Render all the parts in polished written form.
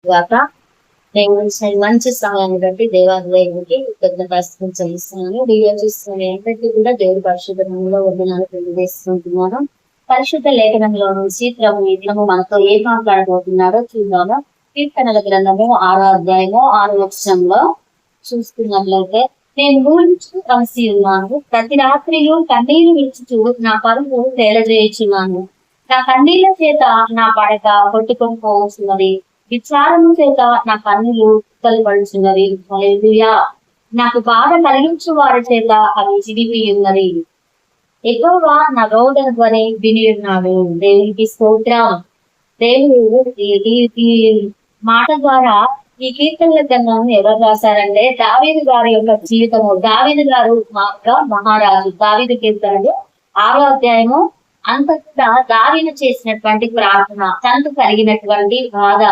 గాక. దేవుని మంచి సహాయాన్ని బట్టి దేవాలయానికి కృతజ్ఞతాస్తుతులు చెల్లిస్తున్నాను. వీడియో చూస్తున్న ఏంటంటే కూడా దేవుడి పరిశుద్ధ నామములో వందనాలు తెలియజేస్తున్నాను. పరిశుద్ధ లేఖనంలో నుంచి ప్రభు ఈ దినము మనతో ఏం మాట్లాడబోతున్నాడో చూద్దాము. కీర్తనల గ్రంథము 6వ అధ్యాయము 6వ వచనంలో చూస్తున్నట్లయితే, నేను ఊహించు రమసి ఉన్నాను, ప్రతి రాత్రియు కన్నీరు విడుచుచు నా పరువు తేలజేయుచున్నాను. నా కన్నీళ్ల చేత నా పడక కొట్టుకొని పోవచ్చున్నది, విచారము చేత నా కన్నులు పడుచున్నవి. హల్లెలూయా. నాకు బాధ కలిగించు వారి చేత అవి చిరిగి ఉన్నది. ఎక్కువగా నా రోదన ధ్వని విని ఉన్నాడు. దేవునికి స్తోత్రం. దేవుడు ఈ మాట ద్వారా ఈ కీర్తనల గ్రంథం ఎవరు రాశారంటే దావీదు గారి యొక్క జీవితము. దావీదు గారు మహారాజు. దావీదు కీర్తనలు 6వ అధ్యాయము అంతటా దావీదు చేసినటువంటి ప్రార్థన, తనకు కలిగినటువంటి బాధ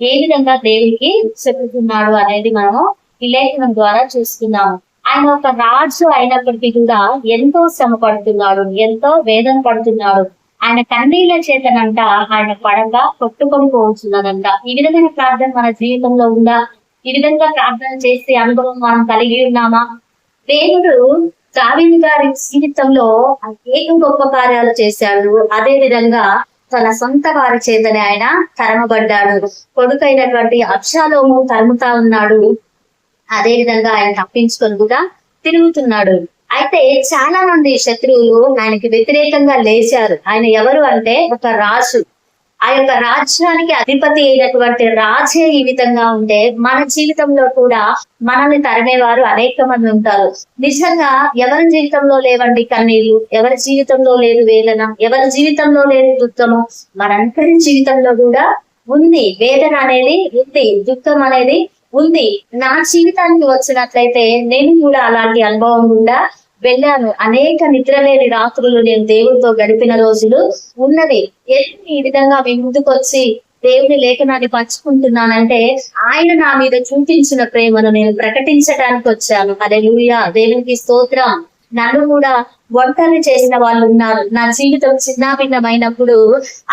ఏ విధంగా దేవుడికి చెప్పుతున్నాడు అనేది మనము ఈ లేఖనం ద్వారా చూస్తున్నాము. ఆయన ఒక రాజు అయినప్పటికీ కూడా ఎంతో శ్రమ పడుతున్నాడు, ఎంతో వేదన పడుతున్నాడు. ఆయన కన్నీళ్ల చేతనంట ఆయన పడక కొట్టుకొని పోవచ్చున్నదంట. ఈ విధమైన ప్రార్థన మన జీవితంలో ఉందా? ఈ విధంగా ప్రార్థన చేసే అనుభవం మనం కలిగి ఉన్నామా? దేవుడు దావీదు గారి జీవితంలో అనేక గొప్ప కార్యాలు చేశాడు. అదే విధంగా తన సొంత వారి చేతనే ఆయన తరమబడ్డాడు. కొడుకైనటువంటి అబ్షాలోము తరుముతా ఉన్నాడు. అదే విధంగా ఆయన తప్పించుకొని కూడా తిరుగుతున్నాడు. అయితే చాలా మంది శత్రువులు ఆయనకి వ్యతిరేకంగా లేచారు. ఆయన ఎవరు అంటే ఒక రాజు. ఆ యొక్క రాజ్యానికి అధిపతి అయినటువంటి రాజే ఈ విధంగా ఉంటే మన జీవితంలో కూడా మనల్ని తరిమేవారు అనేక మంది ఉంటారు. నిజంగా ఎవరి జీవితంలో లేవండి కన్నీళ్లు? ఎవరి జీవితంలో లేదు వేదన? ఎవరి జీవితంలో లేదు దుఃఖము? మనందరి జీవితంలో కూడా ఉంది. వేదన అనేది ఉంది, దుఃఖం అనేది ఉంది. నా జీవితానికి వచ్చినట్లయితే నేను కూడా అలాంటి అనుభవం గుండా వెళ్ళాను. అనేక నిద్రలేని రాత్రులు నేను దేవుడితో గడిపిన రోజులు ఉన్నది. ఈ విధంగా మీ ముందుకు వచ్చి దేవుని లేఖనాన్ని పంచుకుంటున్నానంటే ఆయన నా మీద చూపించిన ప్రేమను నేను ప్రకటించడానికి వచ్చాను. హల్లెలూయా. దేవునికి స్తోత్రం. నన్ను కూడా ఒంటరి చేసిన వాళ్ళు ఉన్నారు. నా జీవితం చిన్నాభిన్నమైనప్పుడు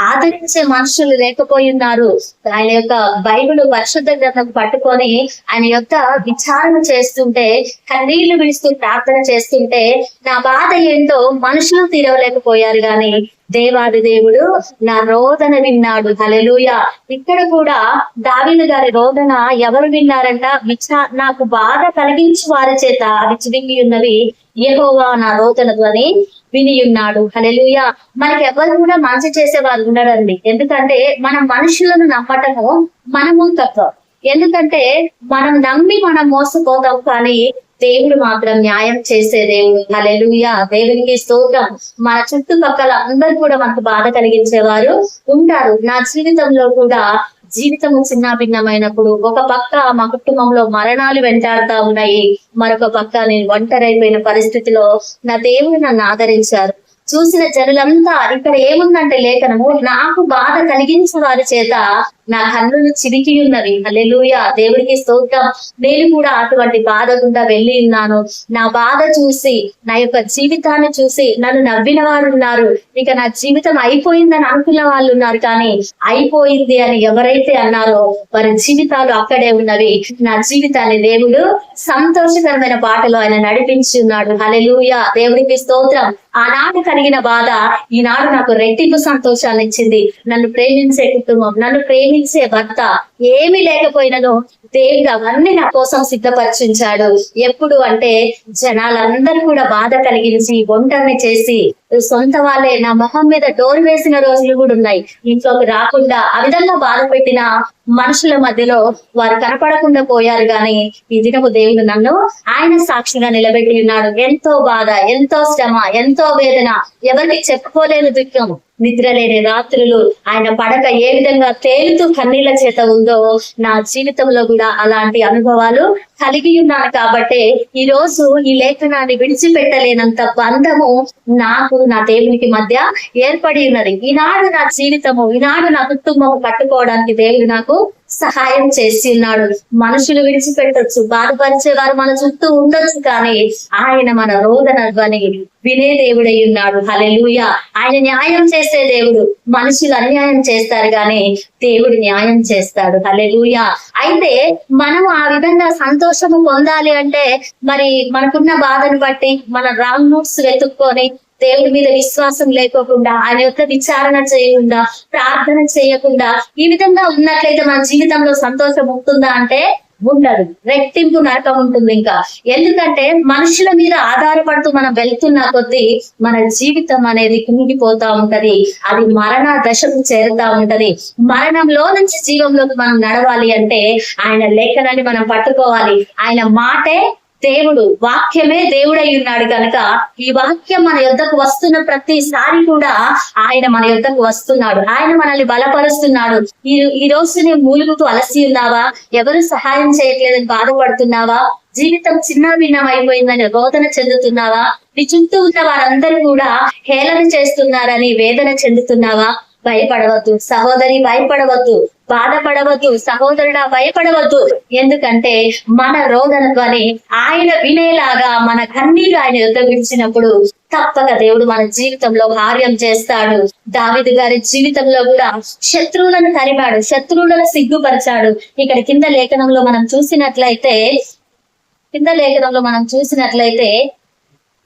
ఆదరించే మనుషులు లేకపోయి ఉన్నారు. ఆయన యొక్క బైబిల్ పరిశుద్ధ గ్రంథం పట్టుకొని ఆయన యొక్క విచారణ చేస్తుంటే, కన్నీళ్లు విడుస్తూ ప్రార్థన చేస్తుంటే నా బాధ ఏంటో మనుషులు తీరవలేకపోయారు గాని దేవాది దేవుడు నా రోదన విన్నాడు. హల్లెలూయా. ఇక్కడ కూడా దావీదు గారి రోదన ఎవరు విన్నారంట? నాకు బాధ కలిగించి వారి చేత అవి చిరిగి ఉన్నవి, యెహోవా నా రోదన ధ్వని విని ఉన్నాడు. హల్లెలూయా. మనకి ఎవరు కూడా మంచి చేసే వాళ్ళు ఉండరండి. ఎందుకంటే మనం మనుషులను నమ్మటము మనము తక్కువ. ఎందుకంటే మనం నమ్మి మనం మోసపోతాం, కానీ దేవుడు మాత్రం న్యాయం చేసే దేవుడు. హల్లెలూయా. దేవునికి స్తోత్రం. మన చుట్టుపక్కల అందరూ కూడా మనకు బాధ కలిగించేవారు ఉంటారు. నా జీవితంలో కూడా జీవితం చిన్నాభిన్నమైనప్పుడు ఒక పక్క మా కుటుంబంలో మరణాలు వెంటాడుతా ఉన్నాయి, మరొక పక్క నేను ఒంటరైపోయిన పరిస్థితిలో నా దేవుడు నన్ను ఆదరించారు. చూసిన జనులంతా ఇక్కడ ఏముందంటే లేఖనము, నాకు బాధ కలిగించిన వారి చేత నా కన్నులు చిరికి ఉన్నవి. హల్లెలూయా. దేవుడికి స్తోత్రం. నేను కూడా అటువంటి బాధ గుండా వెళ్ళి ఉన్నాను. నా బాధ చూసి, నా యొక్క జీవితాన్ని చూసి నన్ను నవ్విన వారు ఉన్నారు. ఇక నా జీవితం అయిపోయిందని అనుకున్న వాళ్ళు ఉన్నారు. కానీ అయిపోయింది అని ఎవరైతే అన్నారో వారి జీవితాలు అక్కడే ఉన్నవి. నా జీవితాన్ని దేవుడు సంతోషకరమైన బాటలో ఆయన నడిపించి ఉన్నాడు. హల్లెలూయా. దేవుడికి స్తోత్రం. ఆనాడు కలిగిన బాధ ఈనాడు నాకు రెట్టింపు సంతోషాన్ని ఇచ్చింది. నన్ను ప్రేమించే కుటుంబం, నన్ను ప్రేమించే భర్త ఏమీ లేకపోయినను దేవుడు అవన్నీ నా కోసం సిద్ధపరిచించాడు. ఎప్పుడు అంటే జనాలందరూ కూడా బాధ కలిగించి ఒంటరిని చేసి సొంత వాళ్ళే నా మొహం మీద డోర్ వేసిన రోజులు కూడా ఉన్నాయి. ఇంట్లోకి రాకుండా ఆ విధంగా బాధ పెట్టిన మనుషుల మధ్యలో వారు కనపడకుండా పోయారు. గాని ఈ దినము దేవుడు నన్ను ఆయన సాక్షిగా నిలబెట్టి ఉన్నాడు. ఎంతో బాధ, ఎంతో శ్రమ, ఎంతో వేదన, ఎవరికి చెప్పుకోలేని దుఃఖం, నిద్రలేని రాత్రులు, ఆయన పడక ఏ విధంగా తేలుతూ కన్నీళ్ల చేత ఉందో నా జీవితంలో కూడా అలాంటి అనుభవాలు కలిగి ఉన్నాను. కాబట్టి ఈ రోజు ఈ లేఖనాన్ని విడిచిపెట్టలేనంత బంధము నాకు నా దేవునికి మధ్య ఏర్పడి ఉన్నది. ఈనాడు నా జీవితము, ఈనాడు నా కుటుంబము కట్టుకోవడానికి దేవుడు నాకు సహాయం చేసి ఉన్నాడు. మనుషులు విడిచిపెట్టొచ్చు, బాధపరిచే వారు మన చుట్టూ ఉండొచ్చు, కానీ ఆయన మన రోదన ధ్వని వినే దేవుడై ఉన్నాడు. హల్లెలూయా. ఆయన న్యాయం చేసే దేవుడు. మనుషులు అన్యాయం చేస్తారు కానీ దేవుడు న్యాయం చేస్తాడు. హల్లెలూయా. అయితే మనం ఆ విధంగా సంతోషము పొందాలి అంటే మరి మనకున్న బాధను బట్టి మన రాంగ్ రూట్స్ వెతుక్కొని దేవుడి మీద విశ్వాసం లేకోకుండా, ఆయన యొక్క విచారణ చేయకుండా, ప్రార్థన చేయకుండా ఈ విధంగా ఉన్నట్లయితే మన జీవితంలో సంతోషం ఉంటుందా అంటే ఉండదు. రెట్టింపు నరకం ఉంటుంది. ఇంకా ఎందుకంటే మనుషుల మీద ఆధారపడుతూ మనం వెళ్తున్న కొద్దీ మన జీవితం అనేది కుంగిపోతా ఉంటది. అది మరణ దశకు చేరుతా ఉంటది. మరణంలో నుంచి జీవంలోకి మనం నడవాలి అంటే ఆయన లేఖనాన్ని మనం పట్టుకోవాలి. ఆయన మాటే దేవుడు, వాక్యమే దేవుడై ఉన్నాడు కనుక ఈ వాక్యం మన యొద్దకు వస్తున్న ప్రతిసారి కూడా ఆయన మన యొద్దకు వస్తున్నాడు. ఆయన మనల్ని బలపరుస్తున్నాడు. ఈ రోజు నువ్వు మూలుగుతూ అలసి ఉన్నావా? ఎవరు సహాయం చేయట్లేదని బాధపడుతున్నావా? జీవితం చిన్న భిన్నం అయిపోయిందని రోదన చెందుతున్నావా? నీ చుట్టూ ఉన్న వారందరూ కూడా హేళన చేస్తున్నారని వేదన చెందుతున్నావా? భయపడవద్దు సహోదరి, భయపడవద్దు, బాధపడవద్దు సహోదరుడా, భయపడవద్దు. ఎందుకంటే మన రోదన ధ్వని ఆయన వినేలాగా మన కన్నీరు ఆయన యుద్ధం విడిచినప్పుడు తప్పక దేవుడు మన జీవితంలో కార్యం చేస్తాడు. దావీదు గారి జీవితంలో కూడా శత్రువులను తరిమాడు, శత్రువులను సిగ్గుపరిచాడు. ఇక్కడ కింద లేఖనంలో మనం చూసినట్లయితే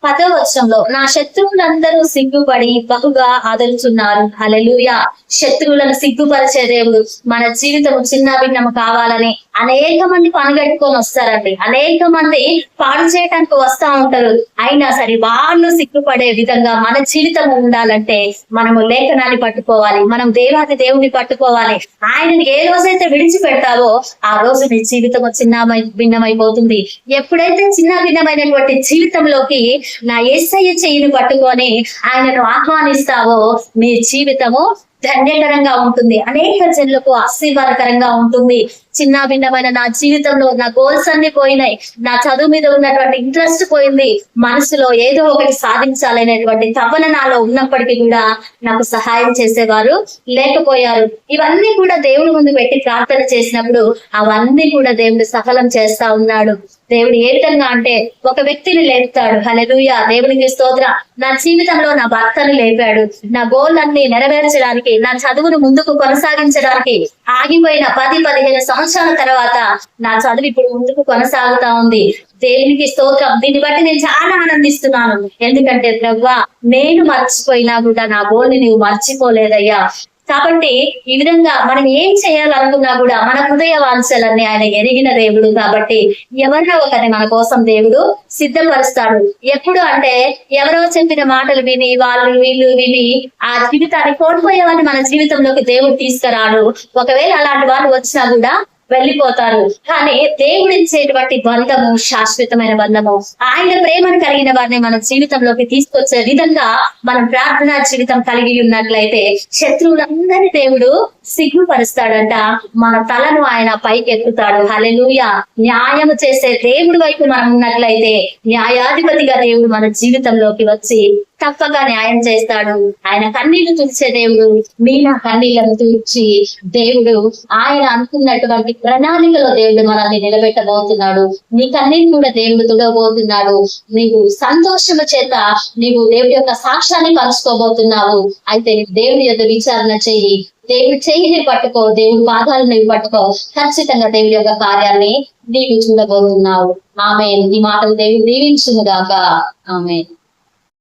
10వ వచనంలో నా శత్రువులందరూ సిగ్గుపడి బహుగా ఆదరుచున్నారు. హల్లెలూయా. శత్రువులను సిగ్గుపరిచే దేవుడు. మన జీవితం చిన్న భిన్నము కావాలని అనేక మంది పనిగట్టుకొని వస్తారండి. అనేక మంది పాడు చేయడానికి వస్తా ఉంటారు. అయినా సరే వాళ్ళు సిగ్గుపడే విధంగా మన జీవితం ఉండాలంటే మనము లేఖనాన్ని పట్టుకోవాలి. మనం దేవాది దేవుని పట్టుకోవాలి. ఆయనని ఏ రోజైతే విడిచిపెడతావో ఆ రోజు నీ జీవితం చిన్న భిన్నమైపోతుంది. ఎప్పుడైతే చిన్న భిన్నమైనటువంటి జీవితంలోకి నా యేసయ్య చెయ్యిని పట్టుకొని ఆయనను ఆహ్వానిస్తావో నీ జీవితము ధన్యకరంగా ఉంటుంది. అనేక జనులకు ఆశీర్వాదకరంగా ఉంటుంది. చిన్న భిన్నమైన నా జీవితంలో నా గోల్స్ అన్ని పోయినాయి, నా చదువు మీద ఉన్నటువంటి ఇంట్రెస్ట్ పోయింది, మనసులో ఏదో ఒకటి సాధించాలనేటువంటి తపన నాలో ఉన్నప్పటికీ కూడా నాకు సహాయం చేసేవారు లేకపోయారు. ఇవన్నీ కూడా దేవుడి ముందు పెట్టి ప్రార్థన చేసినప్పుడు అవన్నీ కూడా దేవుడు సఫలం చేస్తా ఉన్నాడు. దేవుడు ఏ విధంగా అంటే ఒక వ్యక్తిని లేపుతాడు. హల్లెలూయా. దేవునికి స్తోత్రం. నా జీవితంలో నా భర్తను లేపాడు. నా గోల్ అన్ని నెరవేర్చడానికి, నా చదువును ముందుకు కొనసాగించడానికి ఆగిపోయిన 10-15 సంవత్సరాల తర్వాత నా చదువు ఇప్పుడు ముందుకు కొనసాగుతా ఉంది. దేవునికి స్తోత్రం. దీన్ని బట్టి నేను చాలా ఆనందిస్తున్నాను. ఎందుకంటే ప్రభువా, నేను మర్చిపోయినా కూడా నా గోల్ని నీవు మర్చిపోలేదయ్యా. కాబట్టి ఈ విధంగా మనం ఏం చేయాలనుకున్నా కూడా మన హృదయ వాంఛలన్నీ ఆయన ఎరిగిన దేవుడు. కాబట్టి ఎవరినో ఒకరిని మన కోసం దేవుడు సిద్ధపరుస్తాడు. ఎప్పుడు అంటే ఎవరో చెప్పిన మాటలు విని వీళ్ళు విని ఆ జీవితాన్ని కోల్పోయేవాడిని మన జీవితంలోకి దేవుడు తీసుకురాడు. ఒకవేళ అలాంటి వాళ్ళు వచ్చినా కూడా వెళ్ళిపోతారు. కానీ దేవుడిచ్చేటువంటి బంధము శాశ్వతమైన బంధము. ఆయన ప్రేమను కలిగిన వారిని మన జీవితంలోకి తీసుకొచ్చే విధంగా మనం ప్రార్థనా జీవితం కలిగి ఉన్నట్లయితే శత్రువులందరి దేవుడు సిగ్గుపరుస్తాడంట. మన తలను ఆయన పైకి ఎత్తుతాడు. హల్లెలూయా. న్యాయము చేసే దేవుడి వైపు మనం ఉన్నట్లయితే న్యాయాధిపతిగా దేవుడు మన జీవితంలోకి వచ్చి తప్పగా న్యాయం చేస్తాడు. ఆయన కన్నీళ్లు తుడిచే దేవుడు. మీనా కన్నీళ్లను తుడిచి దేవుడు ఆయన అనుకున్నటువంటి ప్రణాళికలో దేవుడు మనల్ని నిలబెట్టబోతున్నాడు. నీ కన్నీళ్ళు కూడా దేవుడు తుడబోతున్నాడు. నీవు సంతోషము చేత నీవు దేవుడి యొక్క సాక్ష్యాన్ని పంచుకోబోతున్నావు. అయితే దేవుడి యొక్క విచారణ చెయ్యి. దేవుడి చెయ్యిని పట్టుకో, దేవుడి పాదాలు నీవు పట్టుకో. ఖచ్చితంగా దేవుడి యొక్క కార్యాన్ని నీవు చూడబోతున్నావు. ఆమేన్. ఈ మాటలు దేవుడు దీవించును గాక. ఆమేన్.